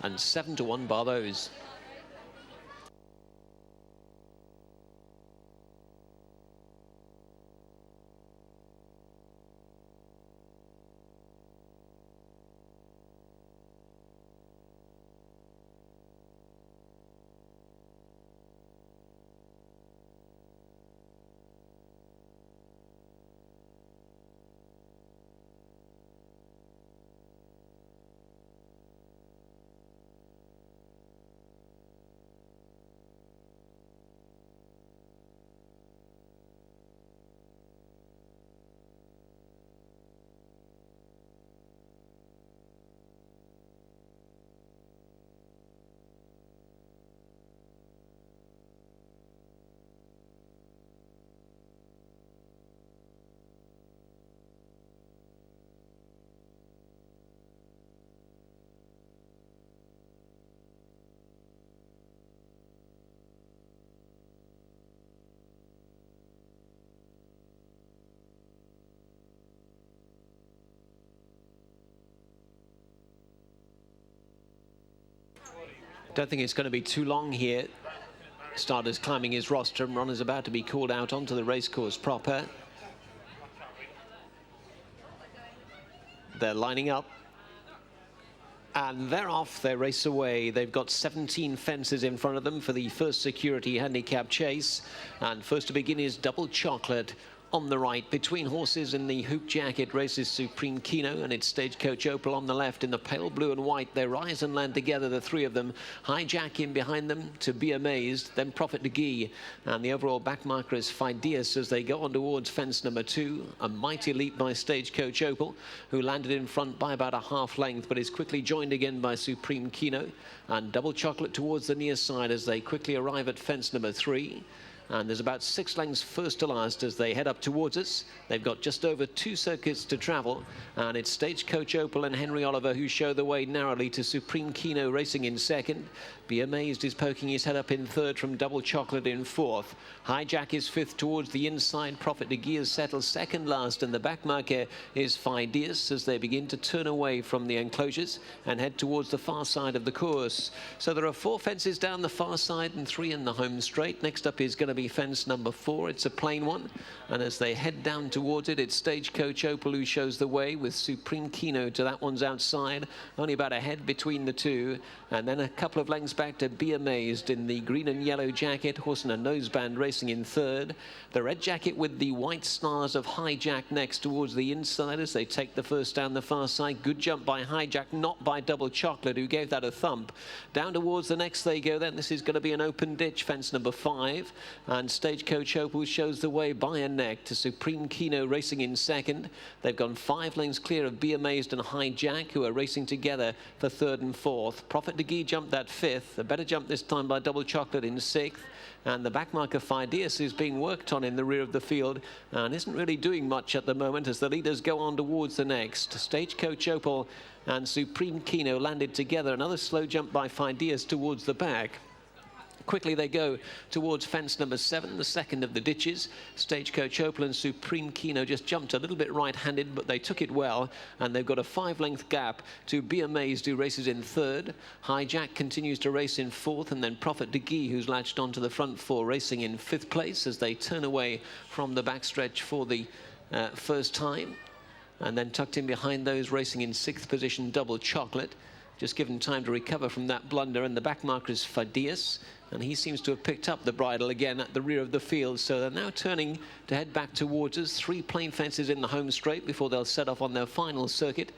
and 7-1 bar those. Don't think it's going to be too long here. Starter's climbing his rostrum. Runner's about to be called out onto the racecourse proper. They're lining up. And they're off, they race away. They've got 17 fences in front of them for the first security handicap chase. And first to begin is Double Chocolate on the right. Between horses in the hoop jacket races Supreme Kino and its Stagecoach Opal on the left. In the pale blue and white, they rise and land together, the three of them. Hijack in behind them to Be Amazed, then Prophet de Guye. And the overall back marker is Phidias as they go on towards fence number 2. A mighty leap by Stagecoach Opal, who landed in front by about a half length, but is quickly joined again by Supreme Kino. And Double Chocolate towards the near side as they quickly arrive at fence number 3. And there's about 6 lengths first to last as they head up towards us. They've got just over 2 circuits to travel. And it's Stagecoach Opal and Henry Oliver who show the way narrowly to Supreme Kino racing in second. Be Amazed is poking his head up in third from Double Chocolate in fourth. Hijack is fifth towards the inside. Prophet de Guye settles second last. And the back marker is Phidias as they begin to turn away from the enclosures and head towards the far side of the course. So there are 4 fences down the far side and 3 in the home straight. Next up is going to be fence number 4. It's a plain one, and as they head down towards it, it's Stagecoach Opal who shows the way with Supreme Kino to that one's outside, only about a head between the two, and then a couple of lengths back to Be Amazed in the green and yellow jacket, horse and a noseband racing in third. The red jacket with the white stars of Hijack next towards the inside as they take the first down the far side. Good jump by Hijack, not by Double Chocolate, who gave that a thump. Down towards the next they go then. This is going to be an open ditch, fence number 5, and Stagecoach Opal shows the way by a neck to Supreme Kino racing in second. They've gone 5 lengths clear of Be Amazed and Hijack, who are racing together for third and fourth. Prophet de Guye jumped that fifth. A better jump this time by Double Chocolate in sixth. And the back marker Phidias is being worked on in the rear of the field and isn't really doing much at the moment as the leaders go on towards the next. Stagecoach Opal and Supreme Kino landed together. Another slow jump by Phidias towards the back. Quickly they go towards fence number 7, the second of the ditches. Stagecoach Opal and Supreme Kino just jumped a little bit right-handed, but they took it well, and they've got a 5-length gap to Be Amazed, who races in third. Hijack continues to race in fourth, and then Prophet de Guye, who's latched onto the front 4, racing in 5th place as they turn away from the backstretch for the first time. And then tucked in behind those, racing in 6th position, Double Chocolate. Just given time to recover from that blunder, and the back marker is Phidias, and he seems to have picked up the bridle again at the rear of the field. So they're now turning to head back towards us. 3 plain fences in the home straight before they'll set off on their final circuit.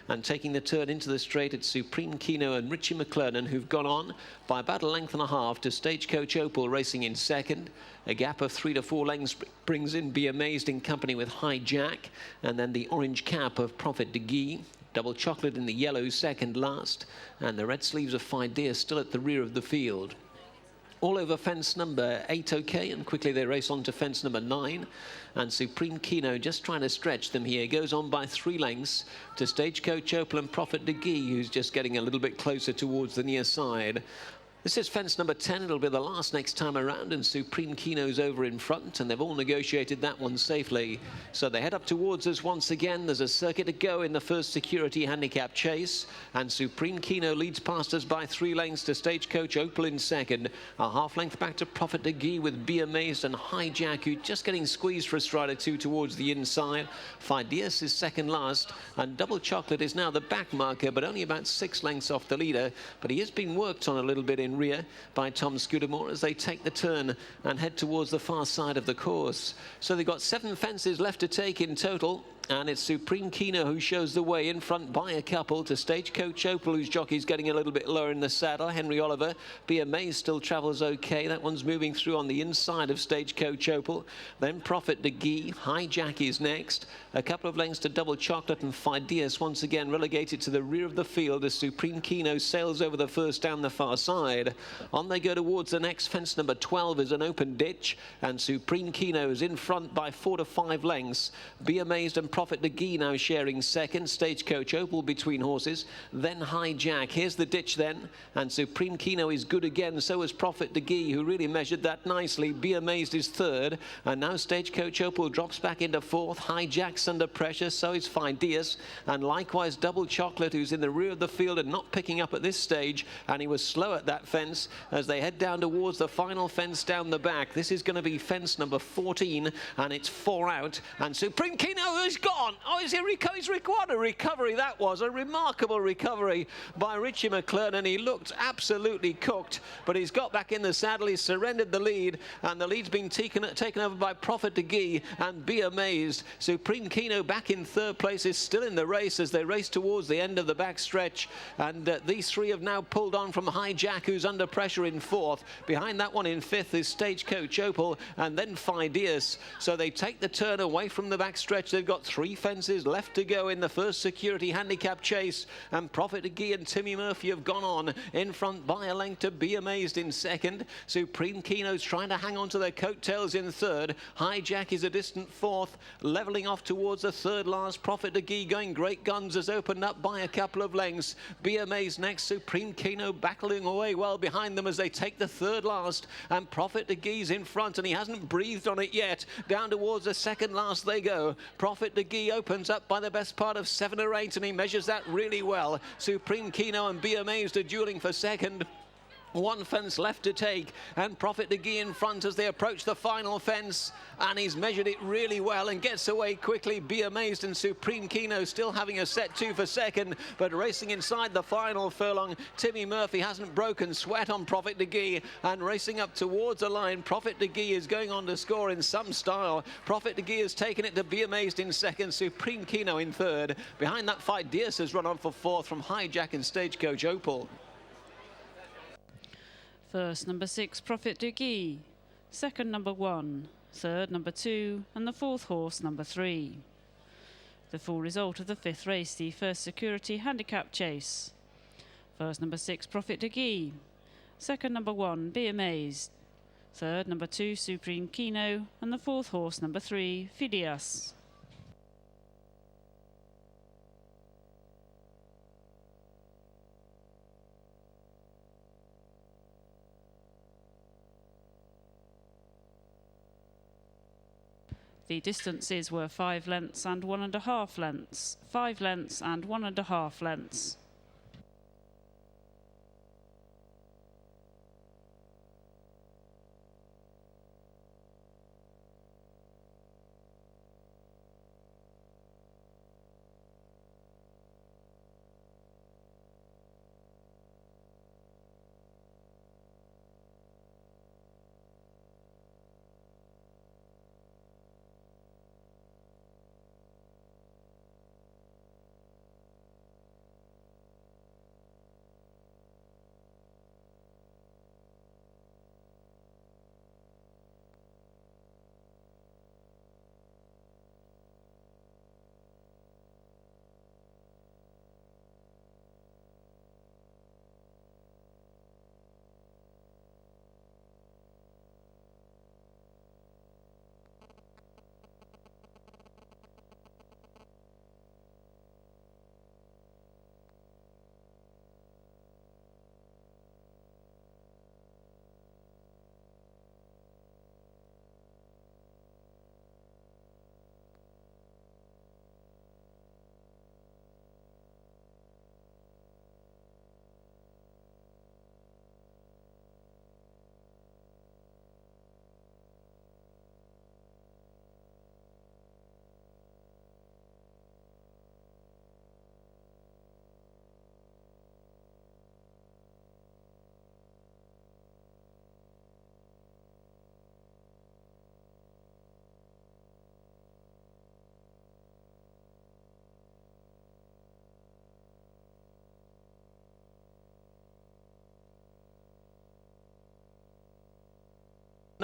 And taking the turn into the straight, it's Supreme Kino and Richie McClernand, who've gone on by about a length and a half to Stagecoach Opal racing in second. A gap of 3 to 4 lengths brings in Be Amazed in company with Hijack, and then the orange cap of Prophet de Guye. Double Chocolate in the yellow second last, and the red sleeves of Phidias still at the rear of the field. All over fence number 8 okay, and quickly they race on to fence number 9. And Supreme Kino just trying to stretch them here. Goes on by 3 lengths to Stagecoach Opal and Prophet de Guye, who's just getting a little bit closer towards the near side. This is fence number 10. It'll be the last next time around, and Supreme Kino's over in front, and they've all negotiated that one safely. So they head up towards us once again. There's a circuit to go in the first security handicap chase, and Supreme Kino leads past us by 3 lengths to Stagecoach Opal in second. A half length back to Prophete de Guye with Be Amazed and Hijack, who just getting squeezed for a stride or two towards the inside. Fideas is second last, and Double Chocolate is now the back marker, but only about 6 lengths off the leader. But he has been worked on a little bit in rear by Tom Scudamore as they take the turn and head towards the far side of the course. So they've got 7 fences left to take in total, and it's Supreme Kino who shows the way in front by a couple to Stagecoach Opal, whose jockey's getting a little bit lower in the saddle. Henry Oliver. Be Amazed still travels okay. That one's moving through on the inside of Stagecoach Opal. Then Prophete de Guye. Hijack is next. A couple of lengths to Double Chocolate, and Fideas once again relegated to the rear of the field as Supreme Kino sails over the first down the far side. On they go towards the next fence. Number 12 is an open ditch, and Supreme Kino is in front by 4 to 5 lengths. Be Amazed and Prophete de Guye now sharing second. Stagecoach Opal between horses. Then Hijack. Here's the ditch then, and Supreme Kino is good again. So is Prophete de Guye, who really measured that nicely. Be Amazed is third, and now Stagecoach Opal drops back into fourth. Hijack's under pressure, so is Fideas, and likewise Double Chocolate, who's in the rear of the field and not picking up at this stage, and he was slow at that fence as they head down towards the final fence down the back. This is going to be fence number 14, and it's 4 out, and Supreme Kino is gone. Oh, he's what a recovery that was. A remarkable recovery by Richie McClure, and he looked absolutely cooked, but he's got back in the saddle. He's surrendered the lead, and the lead's been taken over by Prophete de Guye and Be Amazed. Supreme Kino back in third place is still in the race as they race towards the end of the back stretch, and these 3 have now pulled on from Hijack, who's under pressure in fourth. Behind that one in fifth is Stagecoach Opal, and then Fideas. So they take the turn away from the back stretch. They've got 3 fences left to go in the first security handicap chase, and Prophete de Guye and Timmy Murphy have gone on in front by a length to Be Amazed in second. Supreme Kino's trying to hang on to their coattails in third. Hijack is a distant fourth, levelling off towards the third last. Prophete de Guye going great guns has opened up by a couple of lengths. Be Amazed next. Supreme Kino battling away well behind them as they take the third last, and Prophete de Guye's in front, and he hasn't breathed on it yet. Down towards the second last they go. Prophete de Guye opens up by the best part of 7 or 8, and he measures that really well. Supreme Kino and Be Amazed are dueling for second. 1 fence left to take, and Prophete de Guye in front as they approach the final fence, and he's measured it really well and gets away quickly. Be Amazed and Supreme Kino still having a set 2 for second, but racing inside the final furlong. Timmy Murphy hasn't broken sweat on Prophete de Guye, and racing up towards the line. Prophete de Guye is going on to score in some style. Prophete de Guye has taken it to Be Amazed in second, Supreme Kino in third. Behind that, Fideas has run on for fourth from Hijack and Stagecoach Opal. First, number 6, Prophete de Guye. Second, number 1. Third, number 2. And the fourth horse, number 3. The full result of the 5th race, the first security handicap chase. First, number 6, Prophete de Guye. Second, number 1, Be Amazed. Third, number 2, Supreme Kino. And the fourth horse, number 3, Fideas. The distances were 5 lengths and 1.5 lengths, 5 lengths and 1.5 lengths.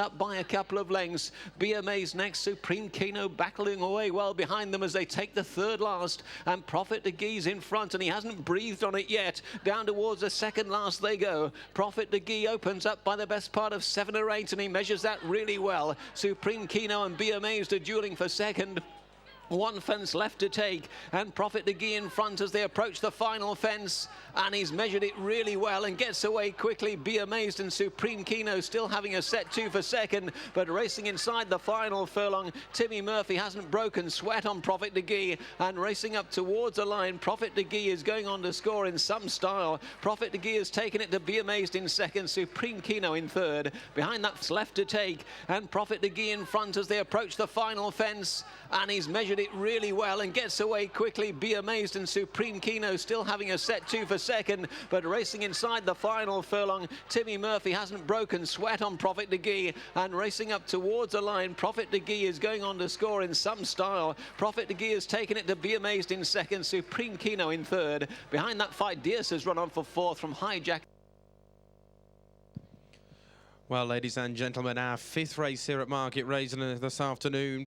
up by a couple of lengths. Be Amazed next, Supreme Kino battling away well behind them as they take the third last, and Prophet de Guye's in front, and he hasn't breathed on it yet. Down towards the second last they go. Prophet de Guye opens up by the best part of 7 or 8, and he measures that really well. Supreme Kino and Be Amazed are dueling for second. One fence left to take, and Prophet de Guye in front as they approach the final fence, and he's measured it really well and gets away quickly. Be Amazed and Supreme Kino still having a set 2 for second, but racing inside the final furlong. Timmy Murphy hasn't broken sweat on Prophet de Guye, and racing up towards the line. Prophet de Guye is going on to score in some style. Prophet de Guye has taken it to Be Amazed in second, Supreme Kino in third. Behind that's left to take, and Prophet de Guye in front as they approach the final fence, and he's measured it really well and gets away quickly. Be Amazed and Supreme Kino still having a set 2 for second, but racing inside the final furlong. Timmy Murphy hasn't broken sweat on Prophet de Guye, and racing up towards the line. Prophet de Guye is going on to score in some style. Prophet de Guye has taken it to Be Amazed in second, Supreme Kino in third. Behind that fight, Dierce has run on for fourth from Hijack. Well, ladies and gentlemen, our 5th race here at Market Rasen this afternoon.